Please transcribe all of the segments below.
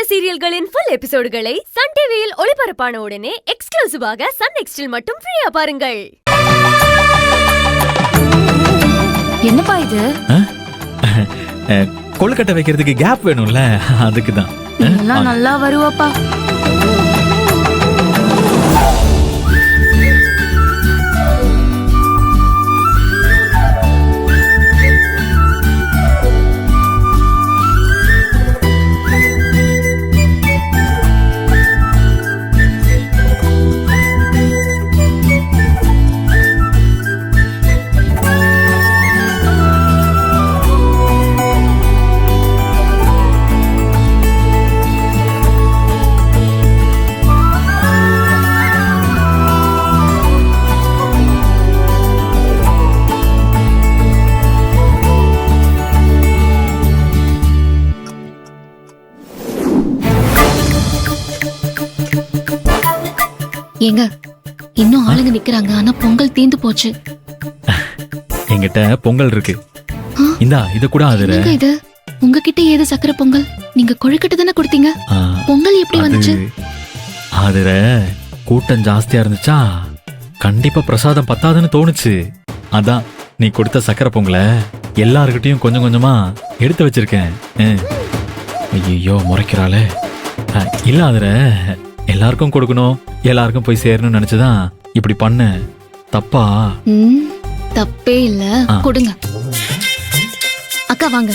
சீரியல்களின் full எபிசோடுகளை Sun டிவியில் ஒளிபரப்பான உடனே எக்ஸ்க்ளூசிவாக சன் நெக்ஸ்டில் மட்டும் ஃப்ரீயா பாருங்கள். என்னப்பா இது? கொழுக்கட்டை வைக்கிறதுக்கு கேப் வேணும்ல, அதுக்கு தான். நல்லா வருவாப்பா. ஏங்க, இன்னும் ஆளுங்க நிக்கிறாங்க. ஆனா பொங்கல் தீந்து போச்சு. என்கிட்ட பொங்கல் இருக்கு. இந்தா இத கூட ஆதுற. இது உங்ககிட்ட ஏது சக்கரை பொங்கல்? நீங்க கொழுக்கட்டை தானே கொடுத்தீங்க. பொங்கல் எப்படி வந்துச்சு? ஆதுற கூட்டம் ஜாஸ்தியா இருந்துச்சா, கண்டிப்பா பிரசாதம் பத்தாதுன்னு தோணுச்சு. அதான் நீ கொடுத்த சக்கரை பொங்கல எல்லார்கிட்டயும் கொஞ்சம் கொஞ்சமா எடுத்து வச்சிருக்கேன். ஐயோ முறைக்கிறாளே. இல்ல ஆதுற, எல்லாருக்கும் கொடுக்கணும், எல்லாருக்கும் போய் சேரணும்னு நினைச்சுதான் இப்படி பண்ண. தப்பா? தப்பே இல்ல, கொடுங்க. அக்கா வாங்க.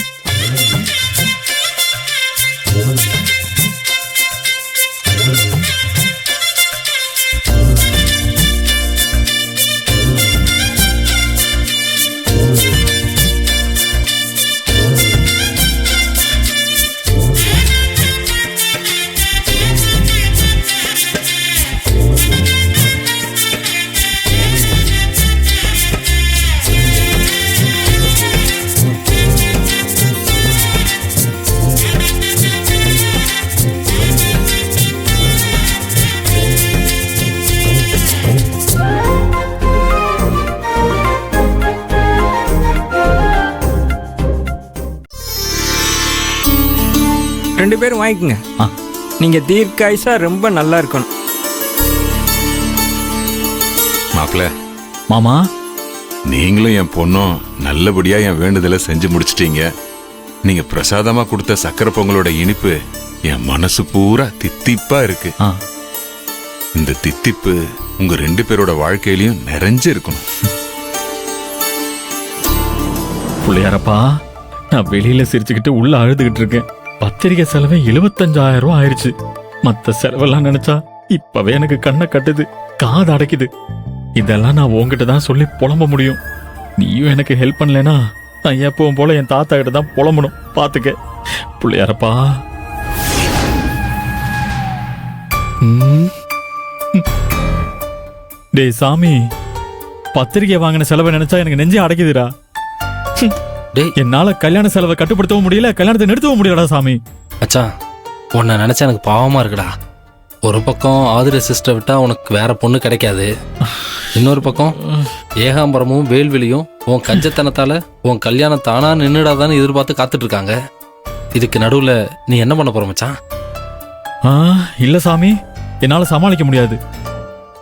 ரெண்டு பேரும் வாங்கிக்கோங்க. நீங்க தீர்க்காயுசா ரொம்ப நல்லா இருக்கணும். மாப்பிள்ள, மாமா, நீங்களும் என் பொண்ணும் நல்லபடியா என் வேண்டுதலை செஞ்சு முடிச்சிட்டீங்க. நீங்க பிரசாதமா கொடுத்த சக்கரை பொங்கலோட இனிப்பு என் மனசு பூரா தித்திப்பா இருக்கு. இந்த தித்திப்பு உங்க ரெண்டு பேரோட வாழ்க்கையிலயும் நிறைஞ்சு இருக்கணும். புள்ளையாரப்பா, நான் வெளியில சிரிச்சுக்கிட்டு உள்ள அழுதுகிட்டு இருக்கேன். பத்திரிகை செலவு 75,000 ரூபாய் ஆயிடுச்சு. மத்த செலவெல்லாம் நினைச்சா இப்பவே எனக்கு கண்ணை கட்டுது, காது அடைக்குது. இதெல்லாம் நான் உங்ககிட்ட தான் சொல்லி புலம்ப முடியும். நீயும் எனக்கு ஹெல்ப் பண்ணலனா நான் எப்பவும் போல என் தாத்தா கிட்ட தான் புலம்பணும். பாத்துக்க புள்ளையாரப்பா. டேய் சாமி, பத்திரிகை வாங்கின செலவை நினைச்சா எனக்கு நெஞ்சே அடைக்குதுடா. என்னால கல்யாண செலவை கட்டுப்படுத்தவும் முடியல, கல்யாணத்தை நிறுத்தவும் முடியலடா சாமி. அச்சா, உன்னை நினைச்சா எனக்கு பாவமா இருக்குடா. ஒரு பக்கம் ஆதிர சிஸ்டர் விட்டா உனக்கு வேற பொண்ணு கிடைக்காது, இன்னொரு பக்கம் ஏகாம்பரமும் வேல்வெளியும் உன் கஞ்சத்தனத்தால உன் கல்யாணம் தானா நின்னுடாதான்னு எதிர்பார்த்து காத்துட்டு இருக்காங்க. இதுக்கு நடுவுல நீ என்ன பண்ண போற மச்சான்? இல்ல சாமி, என்னால சமாளிக்க முடியாது.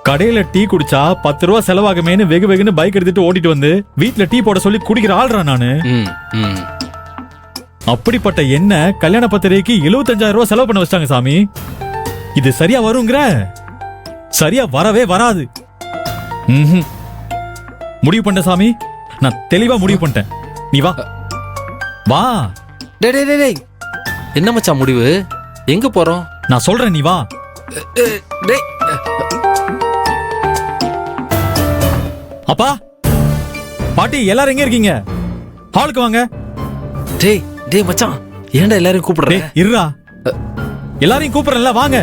கடையில டீ குடிச்சா 10 ரூபா செலவாகுமேனு வெகு வெகுன்னு பைக் எடுத்துட்டு ஓட்டிட்டு வந்து வீட்டுல டீ போட சொல்லி குடிக்கிற ஆள்றா நானு. அப்படிப்பட்ட என்ன கல்யாண பத்திரிகைக்கு 75,000 ரூபாய் செலவு பண்ண வச்சாங்க சாமி. இது சரியா வருங்கிற? சரியா வரவே வராது. முடிவு பண்ண சாமி, நான் தெளிவா முடிவு பண்ணிட்டேன். நீ வா வா. டேய், என்ன மச்சான் முடிவு? எங்க போறோம்? நான் சொல்றேன், நீ வா. டேய், அப்பா, பாட்டி, எல்லாரும் எங்க இருக்கீங்க? ஹாலுக்கு வாங்க. டேய் மச்சான், ஏன்டா எல்லாரையும் கூப்பிடுற? இருடா, எல்லாரையும் கூப்பிடுறேன்ல, வாங்க.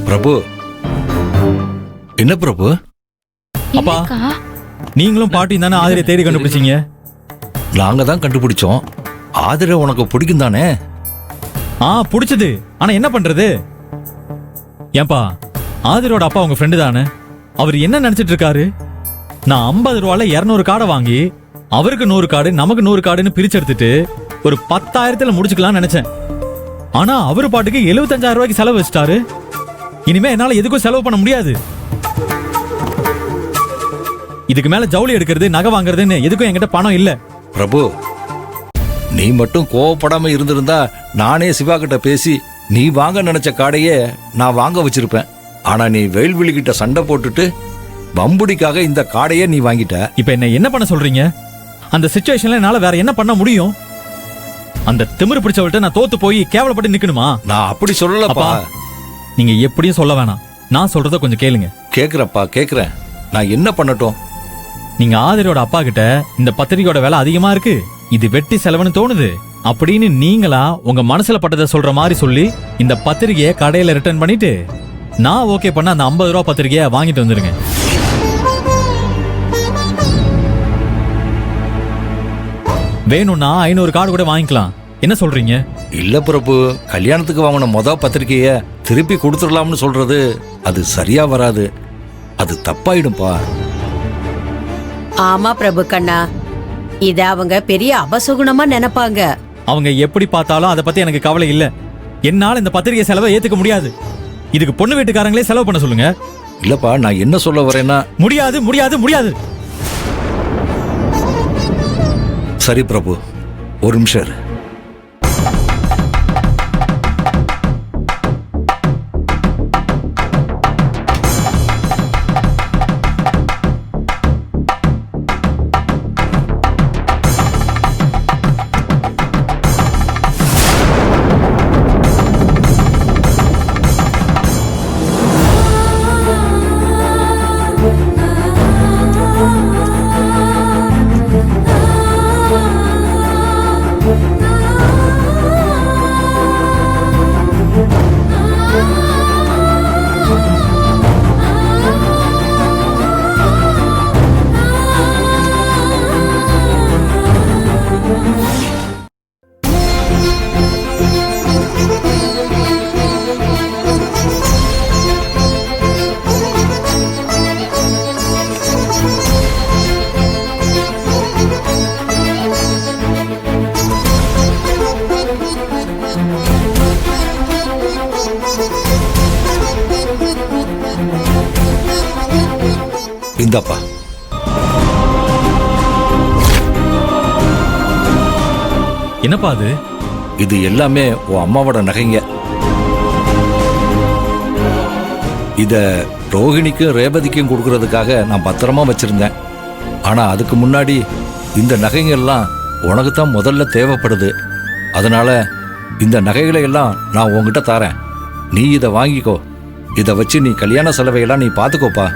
பிரபு, என்ன பிரபு? அப்பா, நீங்களும் பாட்டி தானே ஆதிரை தேடி கண்டுபிடிச்சீங்க? நாங்க தான் கண்டுபிடிச்சோம். ஆதிரை உனக்கு பிடிக்கும் தானே? பிடிச்சது. ஆனா என்ன பண்றது? ஏன்பா, ஆதிரோட அப்பா உங்க ஃப்ரெண்டு தானே? அவர் என்ன நினைச்சிட்டு இருக்காரு? நான் 50 ரூபால 200 காடை வாங்கி அவருக்கு 100 கார்டு நமக்கு 100 கார்டுன்னு பிரிச்சு எடுத்துட்டு ஒரு 10,000த்துல முடிச்சுக்கலாம்னு நினைச்சேன். ஆனா அவரு பாட்டுக்கு 75,000 ரூபாய்க்கு செலவு வச்சிட்டாரு. இனிமே என்னால எதுக்கும் செலவு பண்ண முடியாது. இதுக்கு மேல ஜவுளி எடுக்கிறது, நகை வாங்குறதுன்னு எதுக்கும் என்கிட்ட பணம் இல்ல. பிரபு, நீ மட்டும் கோவப்படாம இருந்திருந்தா நானே சிவா கிட்ட பேசி நீ வாங்க நினைச்ச காடையே நான் வாங்க வச்சிருப்பேன். ஆனா நீ வேல்விழி கிட்ட சண்டை போட்டுட்டு பம்புடிக்காக இந்த காடையே நீ வாங்கிட்ட. இப்ப என்ன பண்ண சொல்றீங்க? அந்த சிச்சுவேஷன்ல என்னால வேற என்ன பண்ண முடியும்? அந்த திமிரு பிடிச்சவள்கிட்ட நான் தோத்து போய் கேவலப்பட்டு நிக்கணுமா? நான் அப்படி சொல்லலப்பா. நீங்க எப்படியும் சொல்ல வேணாம். நான் சொல்றத கொஞ்சம் கேளுங்க. கேக்குறப்பா, கேக்குறேன். நான் என்ன பண்ணட்டும்? நீங்க ஆதிரோட அப்பா கிட்ட இந்த பத்திரிகையோட விலை அதிகமா இருக்கு, இது வெட்டி செலவுன்னு தோணுது அப்படின்னு நீங்களா உங்க மனசுல பட்டதை சொல்ற மாதிரி சொல்லி இந்த பத்திரிகையை கடையில ரிட்டர்ன் பண்ணிட்டு நான் ஓகே பண்ண அந்த 50 ரூபா பத்திரிகையை வாங்கிட்டு வந்துருங்க. வேணும்னா 500 கார்டு கூட வாங்கிக்கலாம். என்ன சொல்றீங்க? இல்ல பிரபு, கல்யாணத்துக்கு வாங்கின பத்திரிக்கைய திருப்பி கொடுத்துடலாம்னு சொல்றது அது சரியா வராது. அது தப்பாயிடும்பா. ஆமா பிரபு கண்ணா, இத அவங்க பெரிய அபசகுணமா நினைப்பாங்க. அவங்க எப்படி பார்த்தாலும் அதை பத்தி எனக்கு கவலை இல்ல. என்னால இந்த பத்திரிகை செலவை ஏத்துக்க முடியாது. இதுக்கு பொண்ணு வீட்டுக்காரங்களே செலவு பண்ண சொல்லுங்க. இல்லப்பா, நான் என்ன சொல்ல வரேன்னா முடியாது முடியாது முடியாது. சரி பிரபு, ஒரு நிமிஷம் இரு. இந்தாப்பா. என்னப்பா அது? இது எல்லாமே உன் அம்மாவோட நகைங்க. இத ரோஹிணிக்கும் ரேவதிக்கும் கொடுக்கறதுக்காக நான் பத்திரமா வச்சிருந்தேன். ஆனா அதுக்கு முன்னாடி இந்த நகைங்க எல்லாம் உனக்கு தான் முதல்ல தேவைப்படுது. அதனால இந்த நகைகளை எல்லாம் நான் உன்கிட்ட தரேன். நீ இதை வாங்கிக்கோ. இதை வச்சு நீ கல்யாண செலவையெல்லாம் நீ பார்த்துக்கோப்பா.